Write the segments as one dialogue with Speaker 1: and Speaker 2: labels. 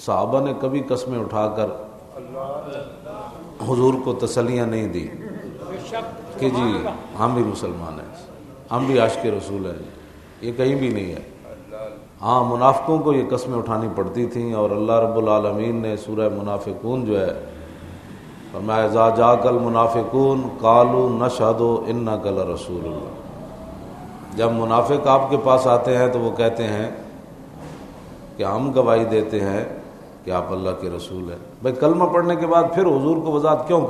Speaker 1: صحابہ نے کبھی قسمیں اٹھا کر حضور کو تسلیاں نہیں دی کہ جی ہم بھی مسلمان ہیں، ہم بھی عاشق رسول ہیں، یہ کہیں بھی نہیں ہے۔ ہاں منافقوں کو یہ قسمیں اٹھانی پڑتی تھیں، اور اللہ رب العالمین نے سورہ منافقون جو ہے فرمایا اذا جاءک المنافقون قالوا نشہد انک لرسول اللہ، جب منافق آپ کے پاس آتے ہیں تو وہ کہتے ہیں کہ ہم گواہی دیتے ہیں کہ آپ اللہ کے رسول ہیں۔ بھائی کلمہ پڑھنے کے بعد پھر حضور کو وضاحت کیوں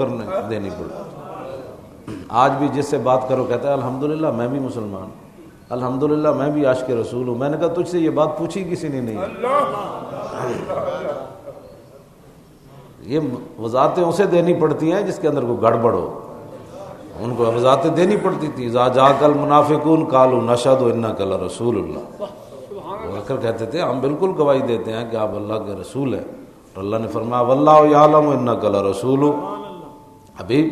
Speaker 1: دینی پڑی؟ آج بھی جس سے بات کرو کہتا ہے الحمدللہ میں بھی مسلمان، الحمدللہ میں بھی عاشق رسول ہوں۔ میں نے کہا تجھ سے یہ بات پوچھی کسی نے نہیں۔ یہ وضاحتیں اسے دینی پڑتی ہیں جس کے اندر کوئی گڑبڑ ہو، ان کو وضاحتیں دینی پڑتی تھی۔ اذا جاءک المنافقون قالوا نشہد انک لرسول اللہ، وہ کر کہتے تھے ہم بالکل گواہی دیتے ہیں کہ آپ اللہ کے رسول ہیں، اور اللہ نے فرمایا واللہ یعلم انک لرسول، حبیب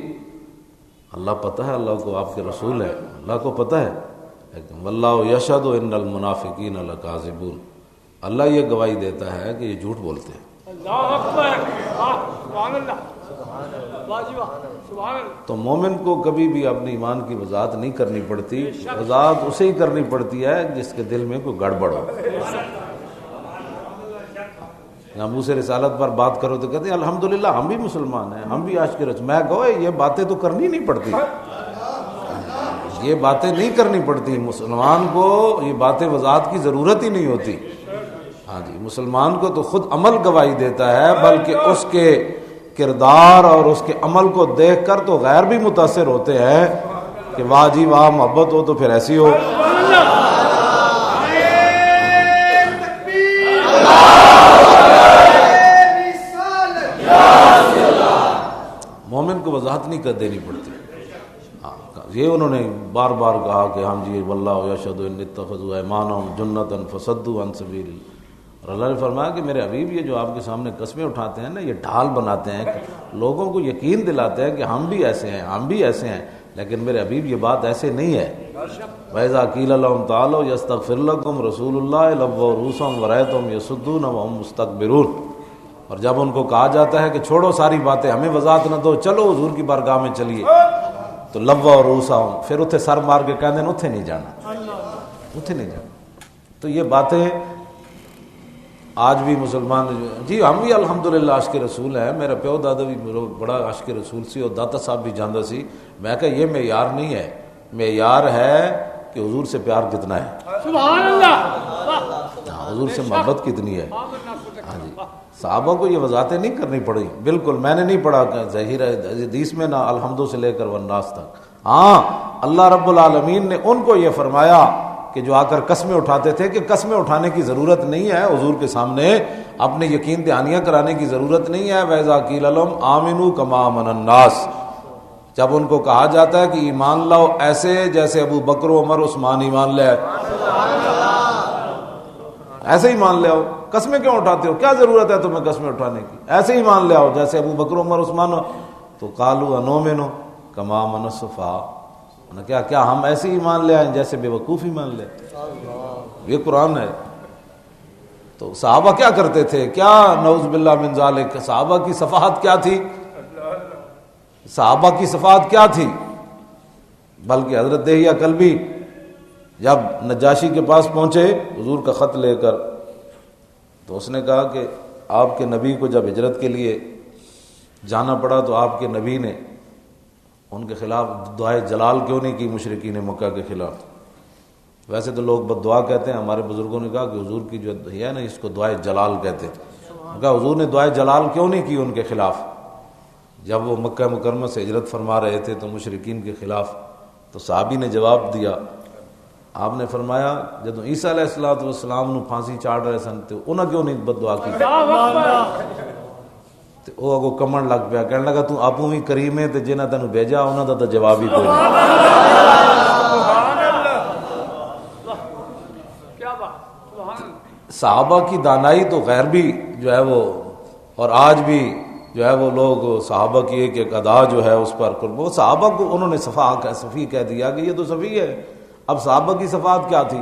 Speaker 1: اللہ پتہ ہے اللہ کو آپ کے رسول ہیں، اللہ کو پتہ ہے، لیکن واللہ یشہد ان المنافقین لکاذبون، اللہ یہ گواہی دیتا ہے کہ یہ جھوٹ بولتے ہیں۔
Speaker 2: اللہ اکبر، سبحان اللہ، سبحان اللہ۔
Speaker 1: تو مومن کو کبھی بھی اپنے ایمان کی وضاحت نہیں کرنی پڑتی، وضاحت اسے ہی کرنی پڑتی ہے جس کے دل میں کوئی گڑبڑ ہو۔ ابو سے رسالت پر بات کرو تو کہتے ہیں الحمدللہ ہم بھی مسلمان ہیں، ہم بھی عاشق رسول۔ میں کہو یہ باتیں تو کرنی نہیں پڑتی، یہ باتیں نہیں کرنی پڑتی، مسلمان کو یہ باتیں وضاحت کی ضرورت ہی نہیں ہوتی۔ ہاں جی، مسلمان کو تو خود عمل گواہی دیتا ہے، بلکہ اس کے کردار اور اس کے عمل کو دیکھ کر تو غیر بھی متاثر ہوتے ہیں کہ واہ جی واہ محبت ہو تو پھر ایسی ہو۔ مومن کو وضاحت نہیں کر دینی پڑتی۔ یہ انہوں نے بار بار کہا کہ ہم جی واللہ یشہد ان اتخذوا ایمانہم جنۃ فصدوا عن سبیل اللہ، اور اللہ نے فرمایا کہ میرے حبیب یہ جو آپ کے سامنے قسمیں اٹھاتے ہیں نا، یہ ڈھال بناتے ہیں، لوگوں کو یقین دلاتے ہیں کہ ہم بھی ایسے ہیں، ہم بھی ایسے ہیں، لیکن میرے حبیب یہ بات ایسے نہیں ہے۔ وَإِذَا قِيلَ لَهُمْ تَعَالَوْا يَسْتَغْفِرْ لَكُمْ رَسُولُ اللَّهِ لَوَّوْا رُءُوسَهُمْ وَرَأَيْتَهُمْ يَصُدُّونَ وَهُمْ مُسْتَكْبِرُونَ، اور جب ان کو کہا جاتا ہے کہ چھوڑو ساری باتیں، ہمیں وضاحت نہ دو، چلو حضور کی بارگاہ میں چلیے، تو لَوَّوْا رُءُوسَهُمْ، پھر اتھے سر مار کے کہتے ہیں اتھے نہیں جانا، اتھے نہیں جانا۔ تو یہ باتیں آج بھی مسلمان جی ہم بھی الحمدللہ عاشق رسول ہیں، میرا پیو دادا بھی بڑا عاشق رسول سی، اور داتا صاحب بھی جاندا سی۔ میں کہا یہ معیار نہیں ہے، معیار ہے کہ حضور سے پیار کتنا ہے،
Speaker 2: سبحان اللہ،
Speaker 1: حضور سے محبت کتنی ہے۔ ہاں جی، صحابہ کو یہ وضاحتیں نہیں کرنی پڑی، بالکل میں نے نہیں پڑھا کہ ظاہر حدیث میں نہ الحمدوں سے لے کر والناس تک۔ ہاں اللہ رب العالمین نے ان کو یہ فرمایا کہ جو آ کر قسمیں اٹھاتے تھے کہ قسمیں اٹھانے کی ضرورت نہیں ہے، حضور کے سامنے اپنے یقین دہانیاں کرانے کی ضرورت نہیں ہے۔ وَإِذَا قِيلَ لَهُمْ آمِنُوا كَمَا آمَنَ النَّاسُ، جب ان کو کہا جاتا ہے کہ ایمان لاؤ ایسے جیسے ابو بکر و عمر عثمان ایمان لے آئے، ایسے ایمان لے آؤ، قسمیں کیوں اٹھاتے ہو، کیا ضرورت ہے تمہیں قسمیں اٹھانے کی، ایسے ایمان لے آؤ جیسے ابو بکر و عمر عثمان۔ تو قالوا انؤمن كما آمن السفہاء، کیا ہم ایسے ایمان لے آئیں جیسے بے وقوف ایمان لے؟ یہ قرآن ہے۔ تو صحابہ کیا کرتے تھے، کیا نعوذ باللہ من ذالک، صحابہ کی صفحات کیا تھی، صحابہ کی صفحات کیا تھی؟ بلکہ حضرت دہیہ کلبی جب نجاشی کے پاس پہنچے حضور کا خط لے کر، تو اس نے کہا کہ آپ کے نبی کو جب ہجرت کے لیے جانا پڑا تو آپ کے نبی نے ان کے خلاف دعائے جلال کیوں نہیں کی مشرکین مکہ کے خلاف؟ ویسے تو لوگ بد دعا کہتے ہیں، ہمارے بزرگوں نے کہا کہ حضور کی جو ہے نا اس کو دعائے جلال کہتے ہیں۔ کہا حضور نے دعائے جلال کیوں نہیں کی ان کے خلاف جب وہ مکہ مکرمہ سے ہجرت فرما رہے تھے تو مشرکین کے خلاف؟ تو صحابی نے جواب دیا، آپ نے فرمایا جدوں عیسیٰ علیہ السلام نو پھانسی چاڑ رہے سن تو انہاں کیوں نہیں بد دعا کی؟ تے او اگوں کمن لگ پیا، کہنے لگا تو آپوں بھی کریم ہے تے جنہاں تینوں بھیجا انہاں دا تے جواب ہی کوئی نہیں۔ صحابہ کی دانائی تو غیر بھی جو ہے وہ، اور آج بھی جو ہے وہ لوگ صحابہ کی ایک ایک ادا جو ہے اس پر وہ صحابہ کو انہوں نے صفی کہہ دیا کہ یہ تو صفی ہے۔ اب صحابہ کی صفات کیا تھی؟